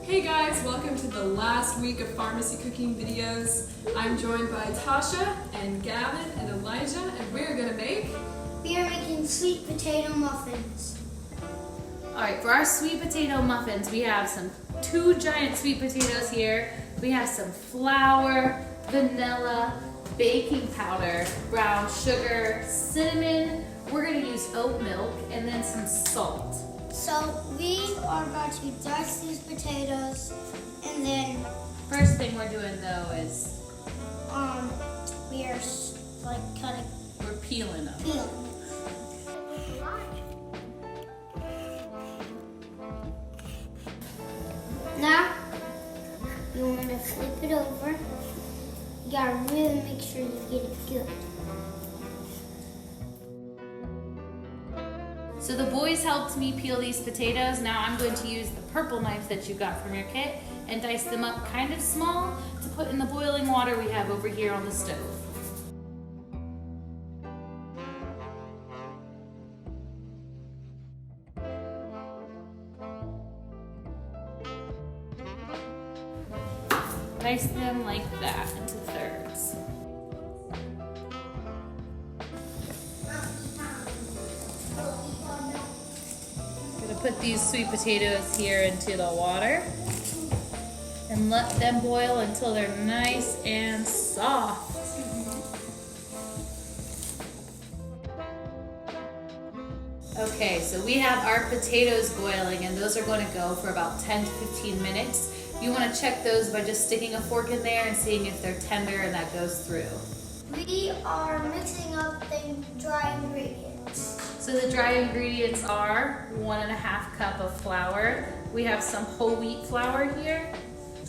Hey guys, welcome to the last week of FARMacy cooking videos. I'm joined by Tasha and Gavyn and Elijah, and we are making sweet potato muffins. All right, for our sweet potato muffins, we have two giant sweet potatoes here. We have some flour, vanilla, baking powder, brown sugar, cinnamon. We're gonna use oat milk and then some salt. So we are about to dice these potatoes, and then First thing we're doing though is we are like cutting. we're peeling them. Now you want to flip it over. You gotta really make sure you get it good. So the boys helped me peel these potatoes. Now I'm going to use the purple knife that you got from your kit and dice them up kind of small to put in the boiling water we have over here on the stove. Dice them like that into thirds. Gonna put these sweet potatoes here into the water and let them boil until they're nice and soft. Okay, so we have our potatoes boiling and those are going to go for about 10 to 15 minutes. You want to check those by just sticking a fork in there and seeing if they're tender and that goes through. We are mixing up the dry ingredients. So the dry ingredients are 1.5 cup of flour. We have some whole wheat flour here.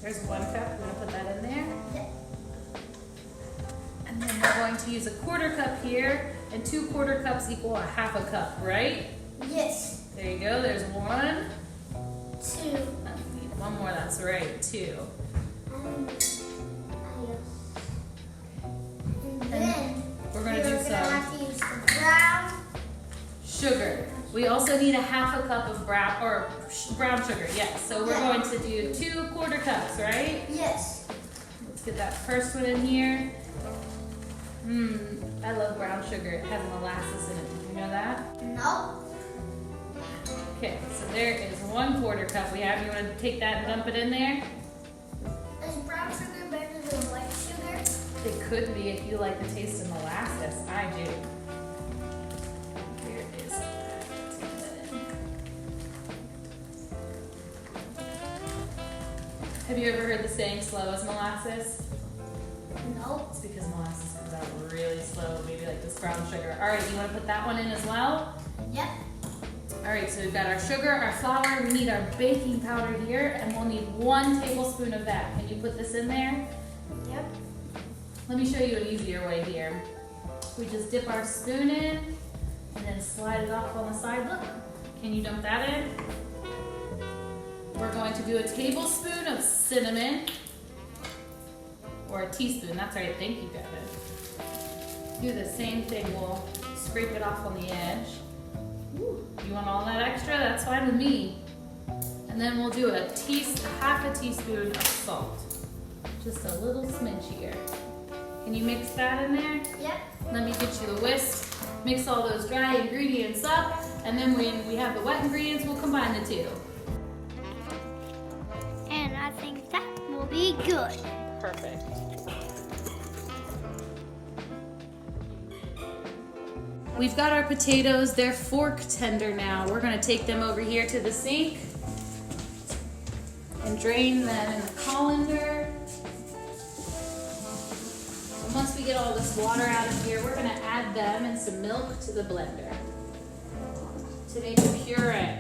There's 1 cup, we're gonna put that in there. Yep. And then we're going to use 1/4 cup here, and 2/4 cups equal 1/2 cup, right? Yes. There you go, there's 1. 2. I need 1 more, that's right, 2. And then We're gonna do some have to use the brown sugar. We also need 1/2 cup of brown sugar, yes. So we're going to do 2 cups, right? Yes. Let's get that first one in here. I love brown sugar. It has molasses in it. Did you know that? No. Okay, so there is 1/4 cup we have. You want to take that and dump it in there? Is brown sugar better than white sugar? It could be if you like the taste of molasses. I do. Here it is. Take that in. Have you ever heard the saying slow as molasses? No. It's because molasses comes out really slow, maybe like this brown sugar. All right, you want to put that one in as well? Yep. All right, so we've got our sugar, our flour, we need our baking powder here, and we'll need 1 tablespoon of that. Can you put this in there? Yep. Let me show you an easier way here. We just dip our spoon in, and then slide it off on the side. Look, can you dump that in? We're going to do a tablespoon of cinnamon, or a teaspoon, that's right, thank you, Gavyn. Do the same thing, we'll scrape it off on the edge. Ooh, you want all that extra? That's fine with me. And then we'll do 1/2 teaspoon of salt. Just a little smidge here. Can you mix that in there? Yep. Let me get you the whisk. Mix all those dry ingredients up, and then when we have the wet ingredients, we'll combine the two. And I think that will be good. Perfect. We've got our potatoes, they're fork tender now. We're gonna take them over here to the sink and drain them in the colander. And once we get all this water out of here, we're gonna add them and some milk to the blender to make a puree.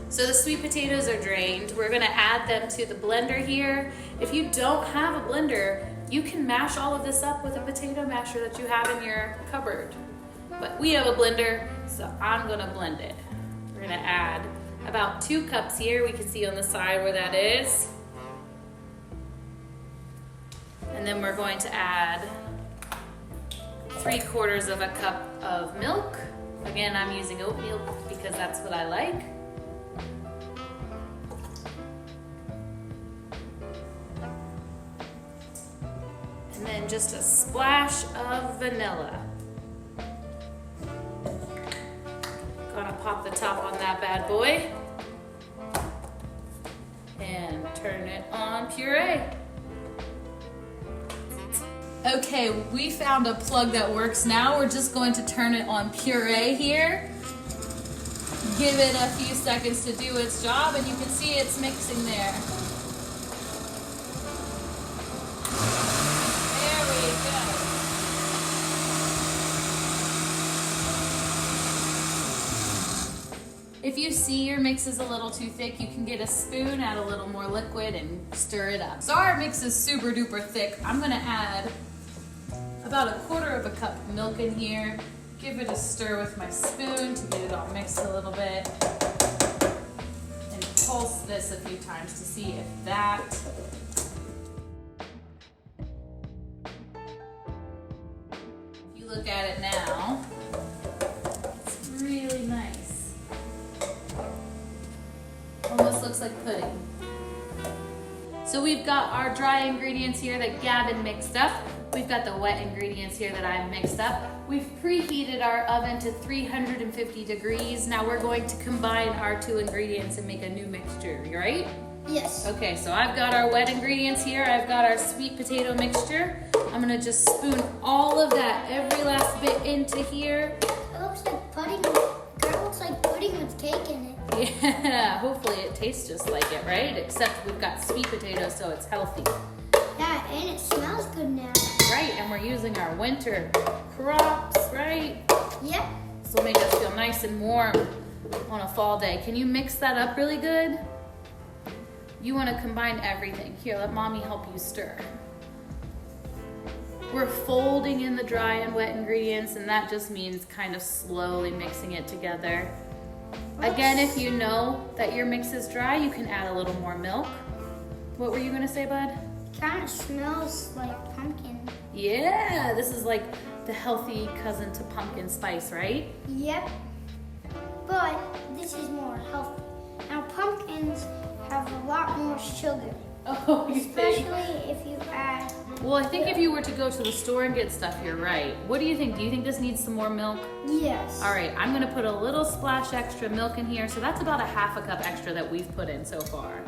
So the sweet potatoes are drained. We're gonna add them to the blender here. If you don't have a blender, you can mash all of this up with a potato masher that you have in your cupboard. But we have a blender, so I'm gonna blend it. We're gonna add about 2 cups here. We can see on the side where that is. And then we're going to add 3/4 of a cup of milk. Again, I'm using oatmeal because that's what I like. And then just a splash of vanilla. Gonna pop the top on that bad boy. And turn it on puree. Okay, we found a plug that works now. We're just going to turn it on puree here. Give it a few seconds to do its job, and you can see it's mixing there. There we go. If you see your mix is a little too thick, you can get a spoon, add a little more liquid, and stir it up. So our mix is super duper thick. I'm gonna add about 1/4 cup of milk in here. Give it a stir with my spoon to get it all mixed a little bit. And pulse this a few times to see if that. If you look at it now, it's really nice. Almost looks like pudding. So we've got our dry ingredients here that Gavin mixed up. We've got the wet ingredients here that I've mixed up. We've preheated our oven to 350 degrees. Now we're going to combine our 2 ingredients and make a new mixture, right? Yes. Okay, so I've got our wet ingredients here. I've got our sweet potato mixture. I'm gonna just spoon all of that, every last bit into here. It looks like pudding. It looks like pudding with cake in it. Yeah, hopefully it tastes just like it, right? Except we've got sweet potatoes, so it's healthy. Yeah, and it smells good now. Right, and we're using our winter crops, right? Yep. This will make us feel nice and warm on a fall day. Can you mix that up really good? You want to combine everything. Here, let mommy help you stir. We're folding in the dry and wet ingredients, and that just means kind of slowly mixing it together. Again, if you know that your mix is dry, you can add a little more milk. What were you gonna say, bud? Kind of smells like pumpkin. Yeah, this is like the healthy cousin to pumpkin spice, right? Yep. But this is more healthy. Now pumpkins have a lot more sugar. Oh, you think? Especially if you add... Well, I think if you were to go to the store and get stuff, you're right. What do you think? Do you think this needs some more milk? Yes. All right, I'm gonna put a little splash extra milk in here. So that's about 1/2 cup extra that we've put in so far.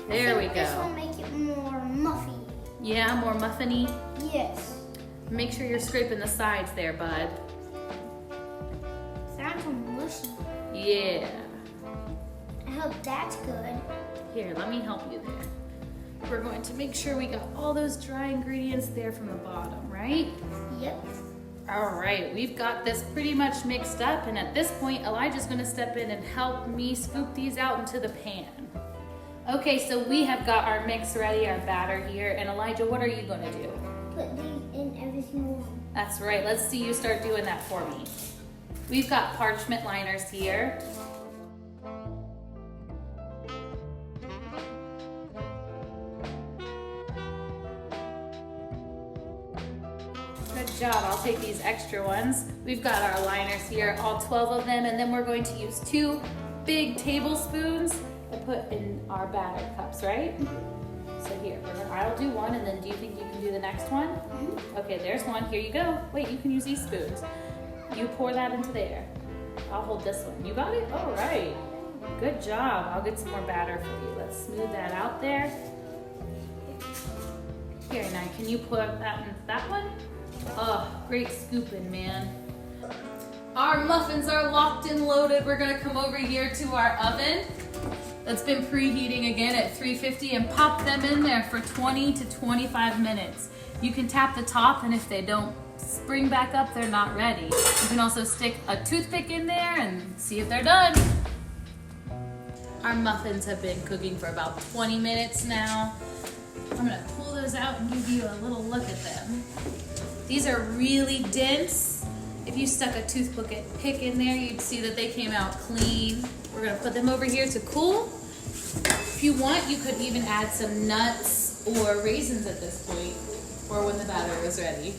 There we go. This will make it more muffy. Yeah, more muffiny. Yes. Make sure you're scraping the sides there, bud. Sounds mushy. Yeah. I hope that's good. Here, let me help you there. We're going to make sure we got all those dry ingredients there from the bottom, right? Yep. All right, we've got this pretty much mixed up, and at this point, Elijah's gonna step in and help me scoop these out into the pan. Okay, so we have got our mix ready, our batter here, and Elijah, what are you gonna do? Put these in every single one. That's right, let's see you start doing that for me. We've got parchment liners here. Good job, I'll take these extra ones. We've got our liners here, all 12 of them, and then we're going to use 2 big tablespoons and put in our batter cups, right? So here, I'll do one, and then do you think you can do the next one? Okay, there's one, here you go. Wait, you can use these spoons. You pour that into there. I'll hold this one. You got it? All right. Good job. I'll get some more batter for you. Let's smooth that out there. Here, now, can you pour that into that one? Oh, great scooping, man. Our muffins are locked and loaded. We're gonna come over here to our oven that's been preheating again at 350 and pop them in there for 20 to 25 minutes. You can tap the top, and if they don't spring back up, they're not ready. You can also stick a toothpick in there and see if they're done. Our muffins have been cooking for about 20 minutes now. I'm gonna pull those out and give you a little look at them. These are really dense. If you stuck a toothpick in there, you'd see that they came out clean. We're gonna put them over here to cool. If you want, you could even add some nuts or raisins at this point, or when the batter is ready.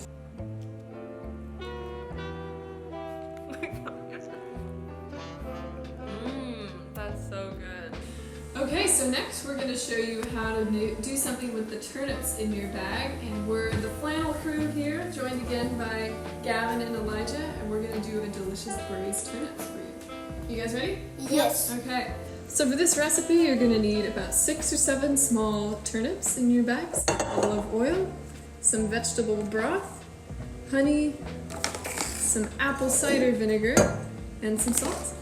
Okay, so next we're going to show you how to do something with the turnips in your bag. And we're the flannel crew here, joined again by Gavyn and Elijah, and we're going to do a delicious braised turnips for you. You guys ready? Yes. Okay, so for this recipe you're going to need about 6 or 7 small turnips in your bags, olive oil, some vegetable broth, honey, some apple cider vinegar, and some salt.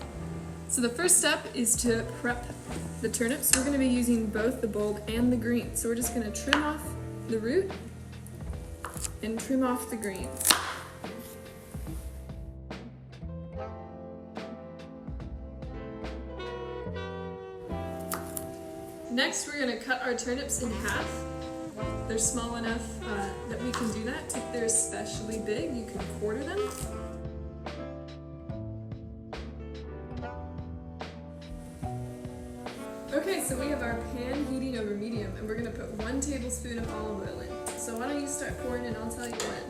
So the first step is to prep the turnips. We're going to be using both the bulb and the green. So we're just going to trim off the root and trim off the green. Next, we're going to cut our turnips in half. They're small enough that we can do that. If they're especially big, you can quarter them. Okay, so we have our pan heating over medium, and we're going to put 1 tablespoon of olive oil in. So why don't you start pouring and I'll tell you when.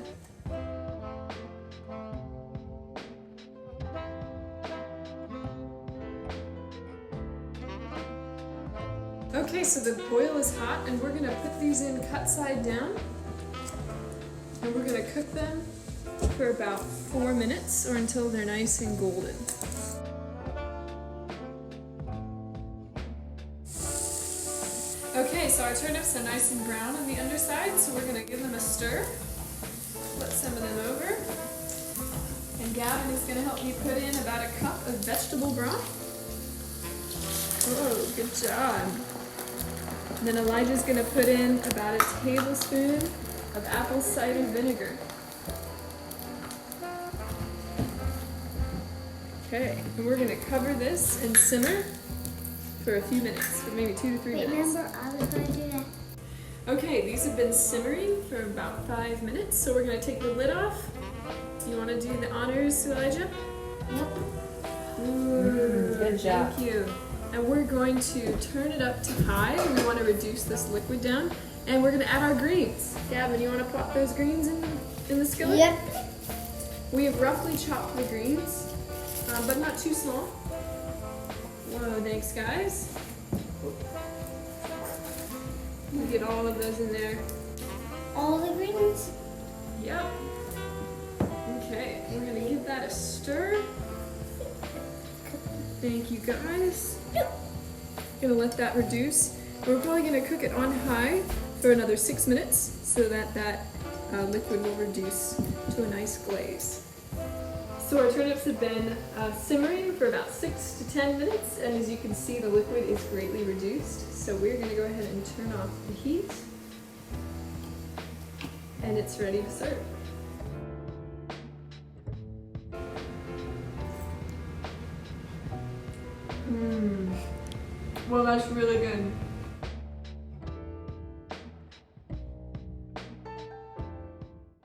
Okay, so the oil is hot, and we're going to put these in cut side down, and we're going to cook them for about 4 minutes or until they're nice and golden. Okay, so our turnips are nice and brown on the underside, so we're going to give them a stir. Flip some of them over. And Gavyn is going to help me put in about a cup of vegetable broth. Oh, good job. And then Elijah's going to put in about a tablespoon of apple cider vinegar. Okay, and we're going to cover this and simmer for a few minutes, for maybe 2 to 3 minutes. Remember, I was going to do that. Okay, these have been simmering for about 5 minutes, so we're going to take the lid off. You want to do the honors, Elijah? Yep. Ooh, good job. Thank you. And we're going to turn it up to high. We want to reduce this liquid down, and we're going to add our greens. Gavyn, you want to pop those greens in the skillet? Yep. We have roughly chopped the greens, but not too small. Whoa, thanks guys. We get all of those in there. All the greens? Yep. Okay, we're gonna give that a stir. Thank you guys. Gonna let that reduce. We're probably gonna cook it on high for another 6 minutes so that liquid will reduce to a nice glaze. So our turnips have been simmering for about 6 to 10 minutes, and as you can see, the liquid is greatly reduced. So we're going to go ahead and turn off the heat, and it's ready to serve. Well, that's really good.